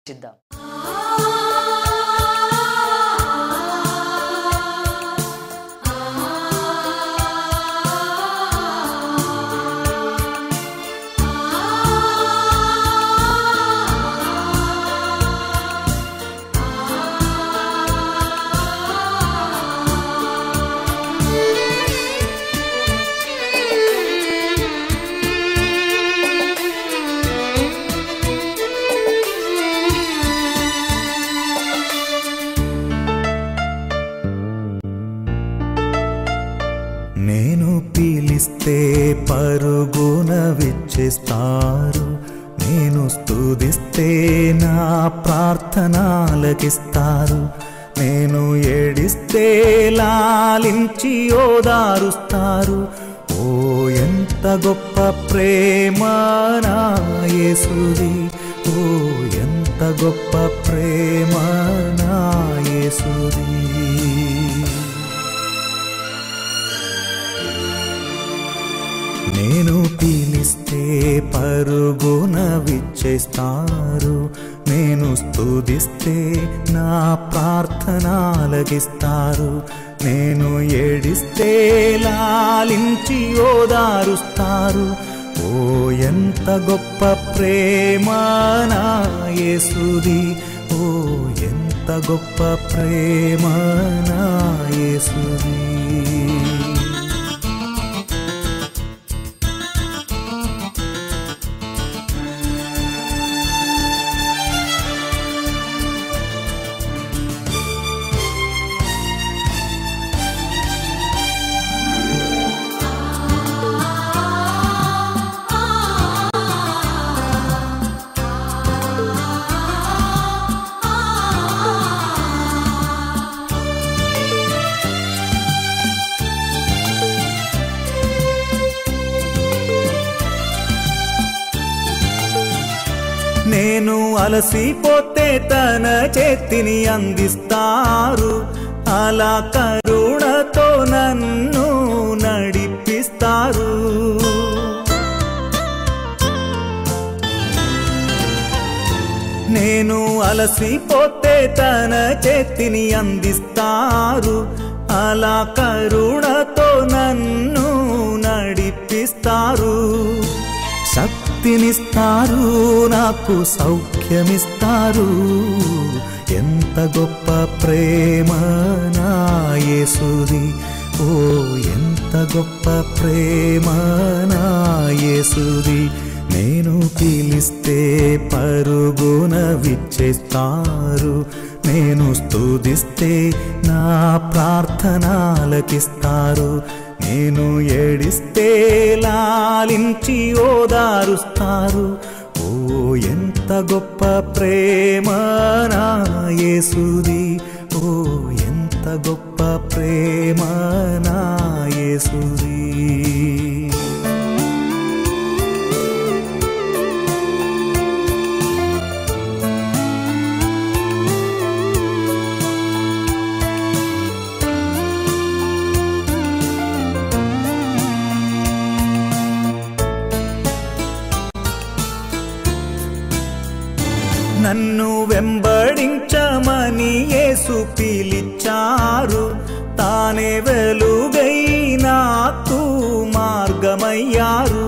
చిద్దాం. నేను పిలిస్తే పరుగున విచ్చేస్తారు, నేను స్తుతిస్తే నా ప్రార్థనలకిస్తారు, నేను ఏడిస్తే లాలించి ఓదారుస్తారు. ఓ ఎంత గొప్ప ప్రేమ నా యేసుది, ఓ ఎంత గొప్ప ప్రేమ నా యేసుది. నేను పిలిస్తే పరుగున విచ్చేస్తారు, నేను స్తుతిస్తే నా ప్రార్థనలకిస్తారు, నేను ఏడిస్తే లాలించి ఓదారుస్తారు. ఓ ఎంత గొప్ప ప్రేమ నా యేసుది, ఓ ఎంత గొప్ప ప్రేమ నా యేసుది. నేను అలసిపోతే తన చేతిని అందిస్తారు, అలా కరుణతో నన్ను నడిపిస్తారు. నేను అలసిపోతే తన చేతిని అందిస్తారు, అలా కరుణతో నన్ను నడిపిస్తారు. శక్తినిస్తారు, నాకు సౌఖ్యమిస్తారు. ఎంత గొప్ప ప్రేమ నా యేసుది, ఓ ఎంత గొప్ప ప్రేమ నా యేసుది. నేను పిలిస్తే పరుగున విచ్చేస్తారు, నేను స్తుతిస్తే నా ప్రార్థనలకిస్తారు, నేను ఏడిస్తే లాలించి ఓదారుస్తారు. ఓ ఎంత గొప్ప ప్రేమ నా యేసుది, ఓ ఎంత గొప్ప ప్రేమ నా యేసుది. నన్ను వెంబడించమని యేసు పిలిచారు, తానే వెలుగై నాకు మార్గమయ్యారు.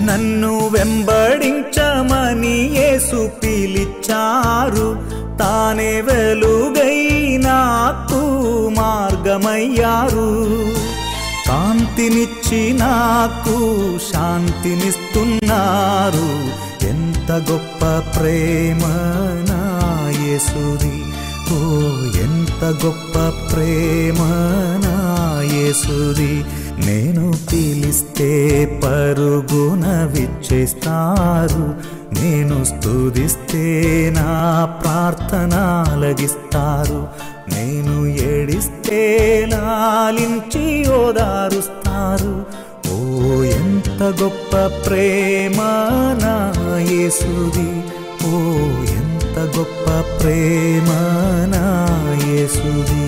నన్ను వెంబడించమని యేసు పిలిచారు, తానే వెలుగై నాకు మార్గమయ్యారు. కాంతినిచ్చి నాకు శాంతినిస్తున్నారు. ఎంత గొప్ప ప్రేమ నా యేసుది, ఓ ఎంత గొప్ప ప్రేమ నా యేసుది. నేను పిలిస్తే పరుగున విచ్చేస్తారు, నేను స్తుతిస్తే నా ప్రార్థనలకిస్తారు, నేను ఏడిస్తే లాలించి ఓదారుస్తారు. ఓ ఎంత గొప్ప ప్రేమ నా యేసుది, ఓ ఎంత గొప్ప ప్రేమ నా యేసుది.